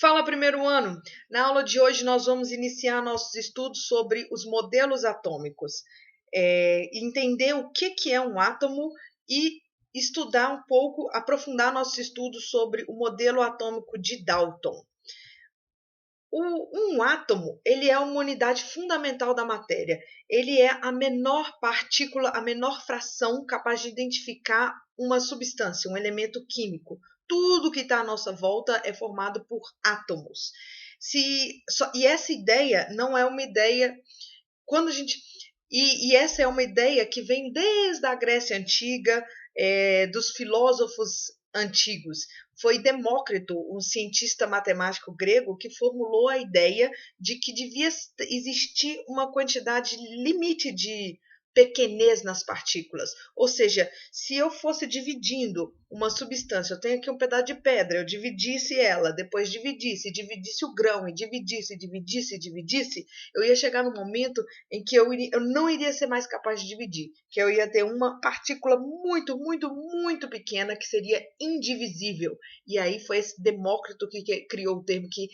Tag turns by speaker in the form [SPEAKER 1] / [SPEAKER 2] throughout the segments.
[SPEAKER 1] Fala, primeiro ano! Na aula de hoje nós vamos iniciar nossos estudos sobre os modelos atômicos, entender o que é um átomo e estudar um pouco, aprofundar nossos estudos sobre o modelo atômico de Dalton. Um átomo, ele é uma unidade fundamental da matéria. Ele é a menor partícula, a menor fração capaz de identificar uma substância, um elemento químico. Tudo que está à nossa volta é formado por átomos. E essa ideia não é uma ideia quando a gente essa é uma ideia que vem desde a Grécia Antiga, dos filósofos antigos. Foi Demócrito, um cientista matemático grego, que formulou a ideia de que devia existir uma quantidade limite de pequenez nas partículas. Ou seja, se eu fosse dividindo uma substância, eu tenho aqui um pedaço de pedra, eu dividisse ela, depois dividisse o grão, e dividisse, eu ia chegar num momento em que eu não iria ser mais capaz de dividir, que eu ia ter uma partícula muito, muito, muito pequena que seria indivisível. E aí foi esse Demócrito que criou o termo que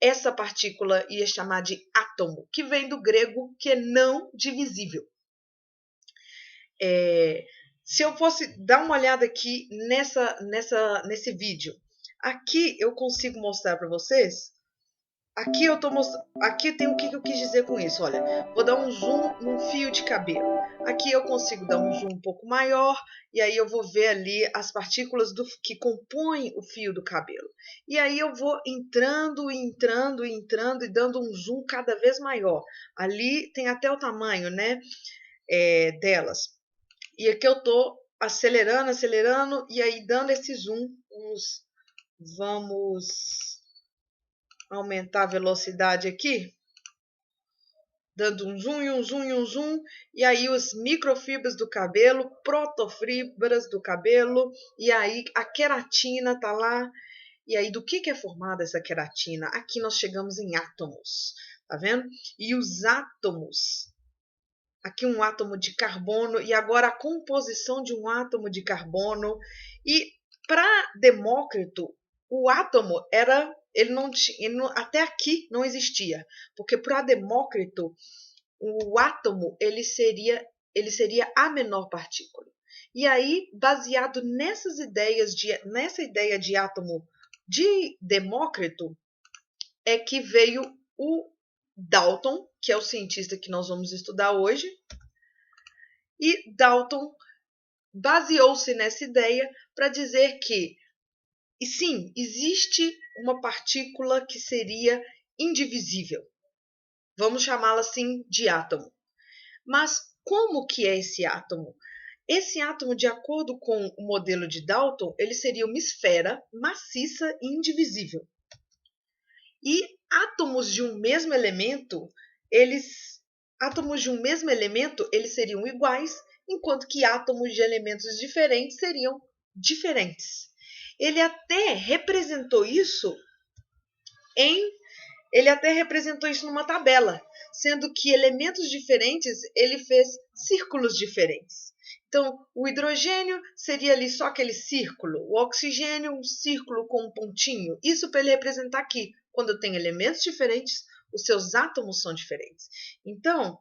[SPEAKER 1] essa partícula ia chamar de átomo, que vem do grego que é não divisível. Se eu fosse dar uma olhada aqui nesse vídeo, aqui eu consigo mostrar para vocês. Aqui tem o que eu quis dizer com isso. Olha, vou dar um zoom num fio de cabelo. Aqui eu consigo dar um zoom um pouco maior e aí eu vou ver ali as partículas que compõem o fio do cabelo. E aí eu vou entrando e dando um zoom cada vez maior. Ali tem até o tamanho, né, delas. E aqui eu estou acelerando e aí dando esse zoom. Vamos aumentar a velocidade aqui, dando um zoom e um zoom e um zoom, e aí os microfibras do cabelo, protofibras do cabelo, e aí a queratina tá lá. E aí do que é formada essa queratina? Aqui nós chegamos em átomos, tá vendo? E os átomos, aqui um átomo de carbono, e agora a composição de um átomo de carbono. E para Demócrito, o átomo era, até aqui não existia, porque para Demócrito o átomo ele seria a menor partícula. E aí, baseado nessa ideia de átomo de Demócrito, é que veio o Dalton, que é o cientista que nós vamos estudar hoje. E Dalton baseou-se nessa ideia para dizer que, sim, existe uma partícula que seria indivisível. Vamos chamá-la assim de átomo. Mas como que é esse átomo? Esse átomo, de acordo com o modelo de Dalton, ele seria uma esfera maciça e indivisível. E átomos de um mesmo elemento, eles seriam iguais, enquanto que átomos de elementos diferentes seriam diferentes. Ele até representou isso numa tabela, sendo que elementos diferentes ele fez círculos diferentes. Então, o hidrogênio seria ali só aquele círculo, o oxigênio um círculo com um pontinho. Isso para ele representar aqui, quando eu tenho elementos diferentes, os seus átomos são diferentes. Então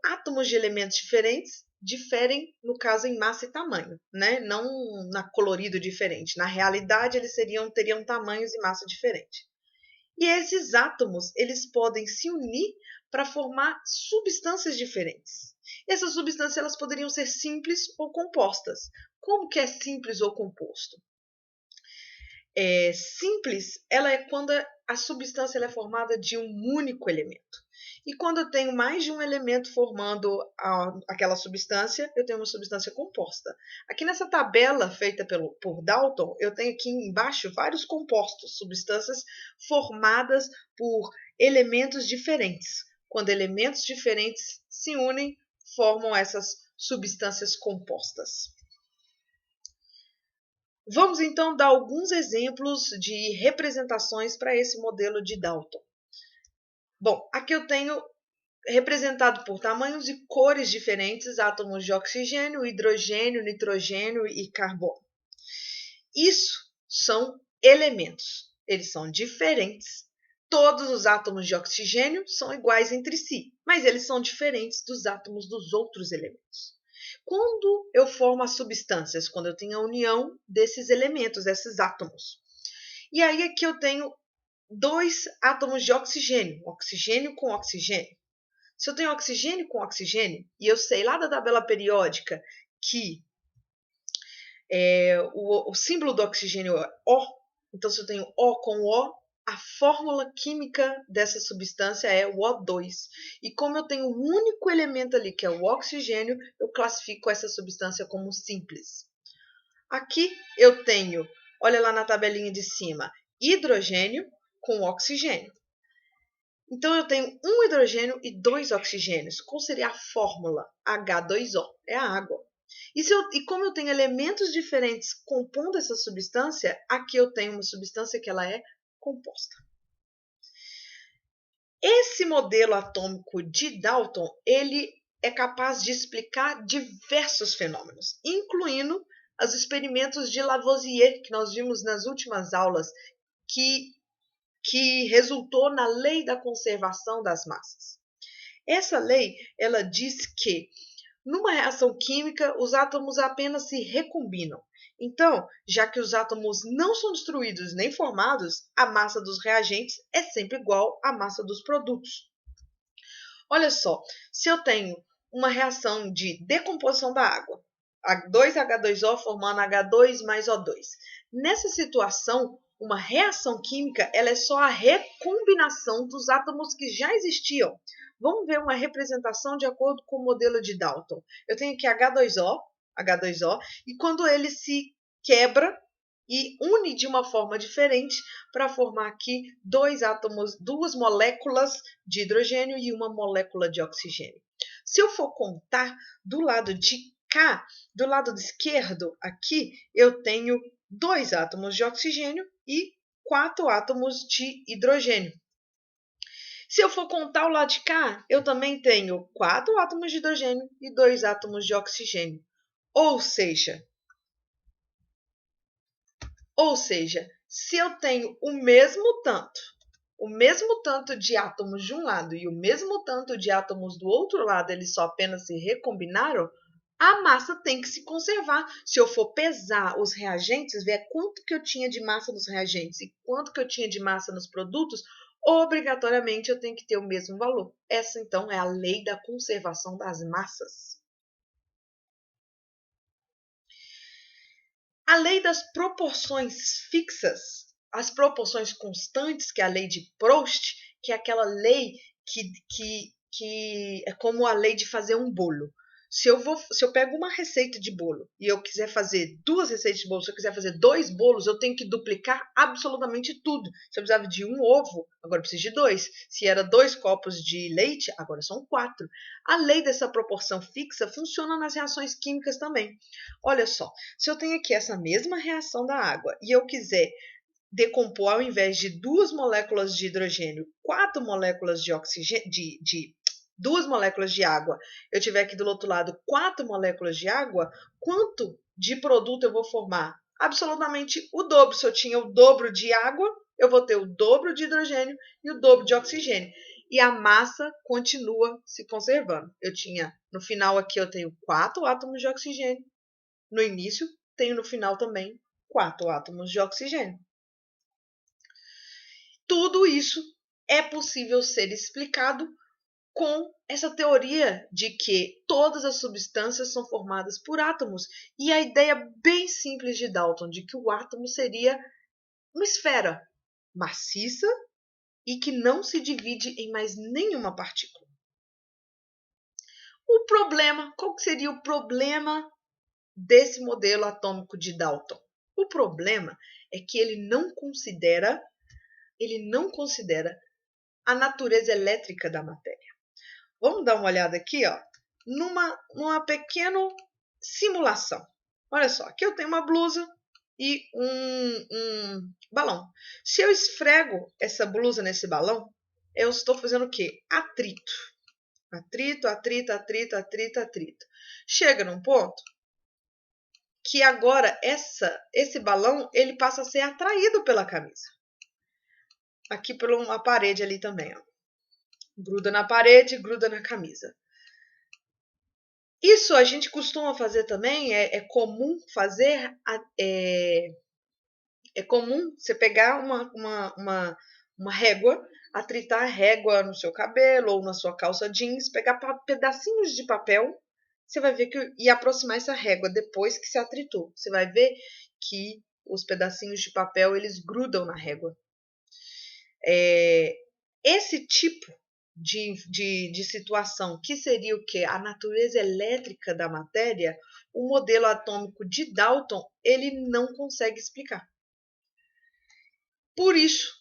[SPEAKER 1] átomos de elementos diferentes diferem, no caso, em massa e tamanho, né? Não na colorido diferente. Na realidade, eles teriam tamanhos e massa diferentes. E esses átomos, eles podem se unir para formar substâncias diferentes. Essas substâncias elas poderiam ser simples ou compostas. Como que é simples ou composto? Simples, ela é quando a substância é formada de um único elemento. E quando eu tenho mais de um elemento formando aquela substância, eu tenho uma substância composta. Aqui nessa tabela feita por Dalton, eu tenho aqui embaixo vários compostos, substâncias formadas por elementos diferentes. Quando elementos diferentes se unem, formam essas substâncias compostas. Vamos então dar alguns exemplos de representações para esse modelo de Dalton. Bom, aqui eu tenho representado por tamanhos e cores diferentes átomos de oxigênio, hidrogênio, nitrogênio e carbono. Isso são elementos. eles são diferentes. Todos os átomos de oxigênio são iguais entre si, mas eles são diferentes dos átomos dos outros elementos. Quando eu formo as substâncias? Quando eu tenho a união desses elementos, desses átomos. E aí aqui eu tenho 2 átomos de oxigênio, oxigênio com oxigênio. Se eu tenho oxigênio com oxigênio, e eu sei lá da tabela periódica que o símbolo do oxigênio é O, então se eu tenho O com O, a fórmula química dessa substância é o O2. E como eu tenho um único elemento ali, que é o oxigênio, eu classifico essa substância como simples. Aqui eu tenho, olha lá na tabelinha de cima, hidrogênio com oxigênio. Então eu tenho um hidrogênio e 2 oxigênios. Qual seria a fórmula? H2O, é a água. E como eu tenho elementos diferentes compondo essa substância, aqui eu tenho uma substância que ela é composta. Esse modelo atômico de Dalton, ele é capaz de explicar diversos fenômenos, incluindo os experimentos de Lavoisier, que nós vimos nas últimas aulas, que resultou na lei da conservação das massas. Essa lei, ela diz que numa reação química, os átomos apenas se recombinam. Então, já que os átomos não são destruídos nem formados, a massa dos reagentes é sempre igual à massa dos produtos. Olha só, se eu tenho uma reação de decomposição da água, 2H2O formando H2 mais O2. Nessa situação, uma reação química ela é só a recombinação dos átomos que já existiam. Vamos ver uma representação de acordo com o modelo de Dalton. Eu tenho aqui H2O, e quando ele se quebra e une de uma forma diferente para formar aqui 2 átomos, 2 moléculas de hidrogênio e uma molécula de oxigênio. Se eu for contar do lado de cá, do lado esquerdo aqui, eu tenho 2 átomos de oxigênio e 4 átomos de hidrogênio. Se eu for contar o lado de cá, eu também tenho 4 átomos de hidrogênio e 2 átomos de oxigênio. Ou seja, se eu tenho o mesmo tanto de átomos de um lado e o mesmo tanto de átomos do outro lado, eles só apenas se recombinaram, a massa tem que se conservar. Se eu for pesar os reagentes, ver quanto que eu tinha de massa nos reagentes e quanto que eu tinha de massa nos produtos, obrigatoriamente eu tenho que ter o mesmo valor. Essa, então, é a lei da conservação das massas. A lei das proporções fixas, as proporções constantes, que é a lei de Proust, que é aquela lei que é como a lei de fazer um bolo. Se eu pego uma receita de bolo e eu quiser fazer 2 receitas de bolo, se eu quiser fazer 2 bolos, eu tenho que duplicar absolutamente tudo. Se eu precisava de 1 ovo, agora eu preciso de 2. Se era 2 copos de leite, agora são 4. A lei dessa proporção fixa funciona nas reações químicas também. Olha só, se eu tenho aqui essa mesma reação da água e eu quiser decompor, ao invés de 2 moléculas de hidrogênio, 4 moléculas de oxigênio, 2 moléculas de água, eu tiver aqui do outro lado 4 moléculas de água, quanto de produto eu vou formar? Absolutamente o dobro. Se eu tinha o dobro de água, eu vou ter o dobro de hidrogênio e o dobro de oxigênio. E a massa continua se conservando. No final aqui eu tenho 4 átomos de oxigênio. No início, tenho no final também 4 átomos de oxigênio. Tudo isso é possível ser explicado com essa teoria de que todas as substâncias são formadas por átomos e a ideia bem simples de Dalton de que o átomo seria uma esfera maciça e que não se divide em mais nenhuma partícula. O problema, qual seria o problema desse modelo atômico de Dalton? O problema é que ele não considera a natureza elétrica da matéria. Vamos dar uma olhada aqui, ó, numa pequena simulação. Olha só, aqui eu tenho uma blusa e um balão. Se eu esfrego essa blusa nesse balão, eu estou fazendo o quê? Atrito. Atrito. Chega num ponto que agora esse balão ele passa a ser atraído pela camisa. aqui por uma parede ali também, ó. Gruda na parede, gruda na camisa. Isso a gente costuma fazer também, é comum fazer, é comum você pegar uma régua, atritar a régua no seu cabelo ou na sua calça jeans, pegar pedacinhos de papel, você vai ver que, e aproximar essa régua depois que se atritou. Você vai ver que os pedacinhos de papel, eles grudam na régua. Esse tipo de situação, que seria o quê? A natureza elétrica da matéria, o modelo atômico de Dalton, ele não consegue explicar. Por isso,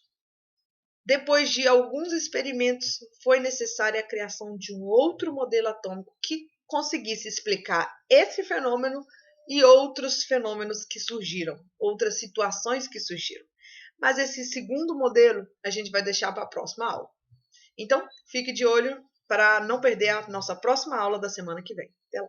[SPEAKER 1] depois de alguns experimentos, foi necessária a criação de um outro modelo atômico que conseguisse explicar esse fenômeno e outros fenômenos que surgiram, outras situações que surgiram. Mas esse segundo modelo a gente vai deixar para a próxima aula. Então, fique de olho para não perder a nossa próxima aula da semana que vem. Até lá!